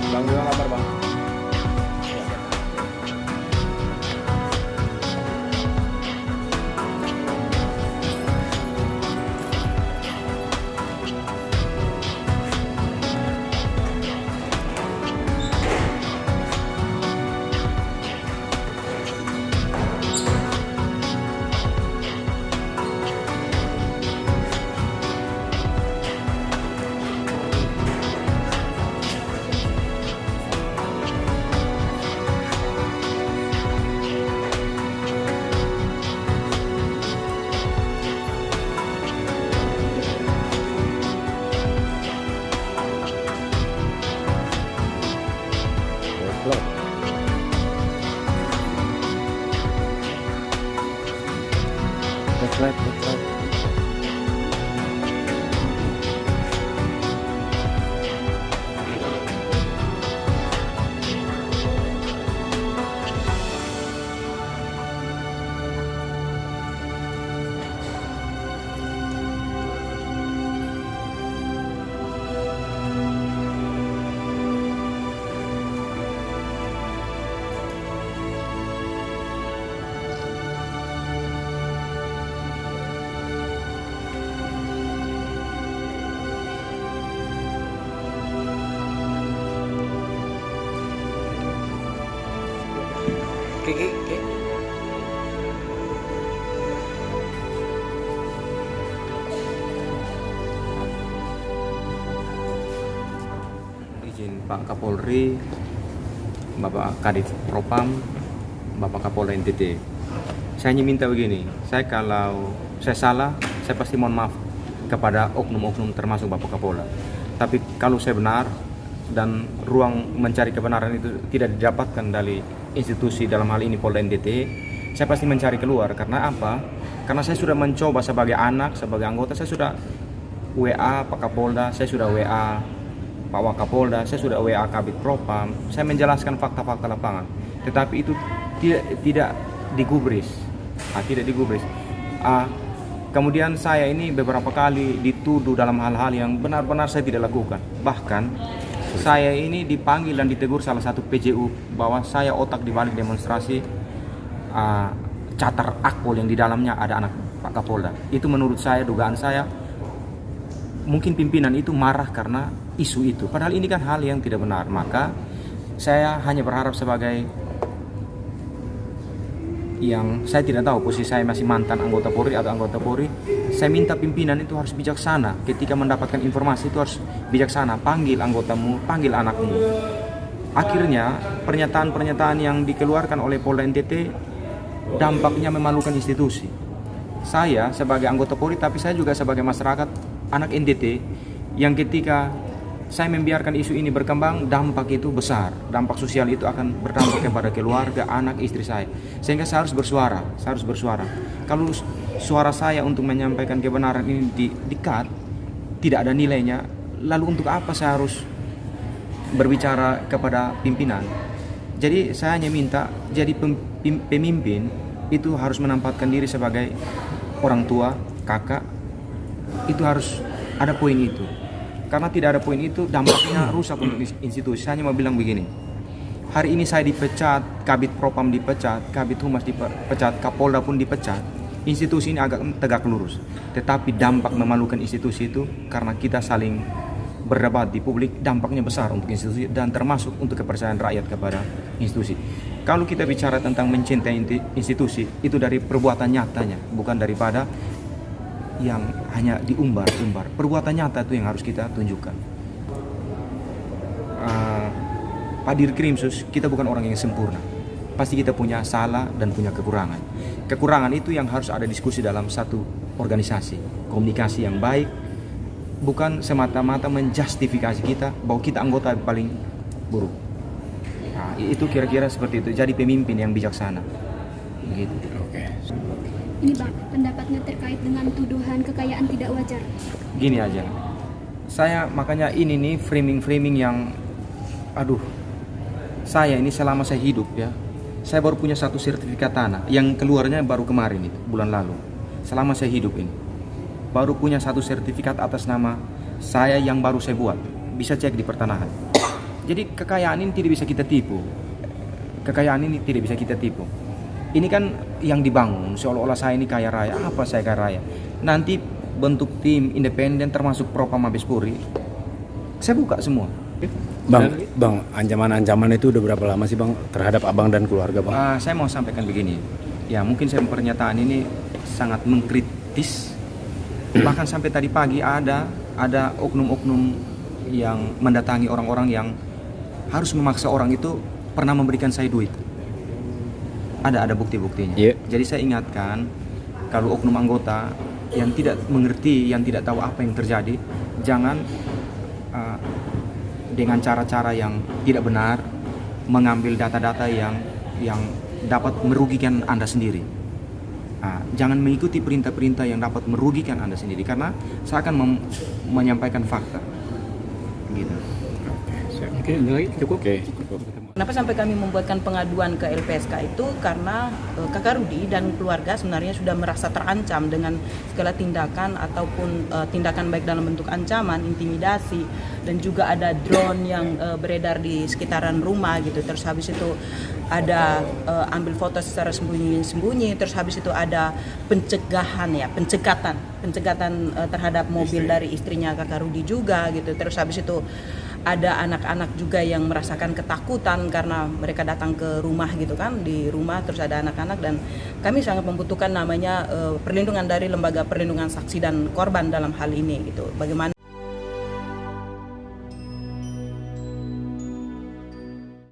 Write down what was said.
Bang, gimana kabar bang? Backlight, backlight. Oke. Izin Pak Kapolri, Bapak Kadif Propam, Bapak Kapolda NTT. Saya hanya minta begini, kalau saya salah, saya pasti mohon maaf kepada oknum-oknum termasuk Bapak Kapolda. Tapi kalau saya benar dan ruang mencari kebenaran itu tidak didapatkan dari institusi dalam hal ini Polda NTT, saya pasti mencari keluar. Karena apa? Karena saya sudah mencoba sebagai anak, sebagai anggota, saya sudah WA Pak Kapolda, saya sudah WA Pak Wakapolda, saya sudah WA Kabid Propam, saya menjelaskan fakta-fakta lapangan, tetapi itu tidak digubris, tidak digubris. Kemudian saya ini beberapa kali dituduh dalam hal-hal yang benar-benar saya tidak lakukan. Bahkan saya ini dipanggil dan ditegur salah satu PJU bahwa saya otak dibalik demonstrasi catar akpol yang di dalamnya ada anak Pak Kapolda. Itu menurut saya, dugaan saya, mungkin pimpinan itu marah karena isu itu. Padahal ini kan hal yang tidak benar. Maka saya hanya berharap sebagai yang saya tidak tahu posisi saya masih mantan anggota Polri atau anggota Polri, saya minta pimpinan itu harus bijaksana ketika mendapatkan informasi, itu harus bijaksana, panggil anggotamu, panggil anakmu. Akhirnya pernyataan-pernyataan yang dikeluarkan oleh Polda NTT dampaknya memalukan institusi. Saya sebagai anggota Polri, tapi saya juga sebagai masyarakat anak NTT, yang ketika saya membiarkan isu ini berkembang, dampak itu besar. Dampak sosial itu akan berdampak kepada keluarga, anak, istri saya. Sehingga saya harus bersuara. Kalau suara saya untuk menyampaikan kebenaran ini di-cut, tidak ada nilainya, lalu untuk apa saya harus berbicara kepada pimpinan? Jadi saya hanya minta, jadi pemimpin itu harus menempatkan diri sebagai orang tua, kakak, itu harus ada poin itu. Karena tidak ada poin itu, dampaknya rusak untuk institusi. Saya hanya mau bilang begini, hari ini saya dipecat, Kabid Propam dipecat, Kabid Humas dipecat, Kapolda pun dipecat, institusi ini agak tegak lurus. Tetapi dampak memalukan institusi itu karena kita saling berdebat di publik, dampaknya besar untuk institusi dan termasuk untuk kepercayaan rakyat kepada institusi. Kalau kita bicara tentang mencintai institusi, itu dari perbuatan nyatanya, bukan daripada yang hanya diumbar-umbar. Perbuatan nyata itu yang harus kita tunjukkan. Pak Dirkrimsus, kita bukan orang yang sempurna. Pasti kita punya salah dan punya kekurangan. Kekurangan itu yang harus ada diskusi dalam satu organisasi. Komunikasi yang baik, bukan semata-mata menjustifikasi kita bahwa kita anggota paling buruk. Itu kira-kira seperti itu. Jadi pemimpin yang bijaksana. Begitu. Oke. Ini Bang, pendapatnya terkait dengan tuduhan kekayaan tidak wajar. Gini aja, saya makanya ini nih framing yang, saya ini selama saya hidup ya, saya baru punya satu sertifikat tanah yang keluarnya baru kemarin itu, bulan lalu. Selama saya hidup ini, baru punya satu sertifikat atas nama saya yang baru saya buat, bisa cek di pertanahan. Jadi kekayaan ini tidak bisa kita tipu. Kekayaan ini tidak bisa kita tipu. Ini kan yang dibangun seolah-olah saya ini kaya raya. Apa saya kaya raya? Nanti bentuk tim independen termasuk Propam Mabes Polri, saya buka semua. Bang, ancaman-ancaman itu udah berapa lama sih Bang terhadap Abang dan keluarga Bang? Saya mau sampaikan begini. Ya mungkin saya pernyataan ini sangat mengkritis. Bahkan sampai tadi pagi ada oknum-oknum yang mendatangi orang-orang yang harus memaksa orang itu pernah memberikan saya duit. Ada bukti-buktinya. Yeah. Jadi saya ingatkan, kalau oknum anggota yang tidak mengerti, yang tidak tahu apa yang terjadi, jangan dengan cara-cara yang tidak benar mengambil data-data yang dapat merugikan Anda sendiri. Jangan mengikuti perintah-perintah yang dapat merugikan Anda sendiri, karena saya akan menyampaikan fakta. Gitu. Oke, ini lagi cukup. Oke. Kenapa sampai kami membuatkan pengaduan ke LPSK itu karena Kakak Rudi dan keluarga sebenarnya sudah merasa terancam dengan segala tindakan ataupun tindakan baik dalam bentuk ancaman, intimidasi, dan juga ada drone yang beredar di sekitaran rumah gitu. Terus habis itu ada ambil foto secara sembunyi-sembunyi. Terus habis itu ada pencegatan terhadap mobil dari istrinya Kakak Rudi juga gitu. Terus habis itu ada anak-anak juga yang merasakan ketakutan karena mereka datang ke rumah gitu kan, di rumah terus ada anak-anak, dan kami sangat membutuhkan namanya perlindungan dari lembaga perlindungan saksi dan korban dalam hal ini gitu. Bagaimana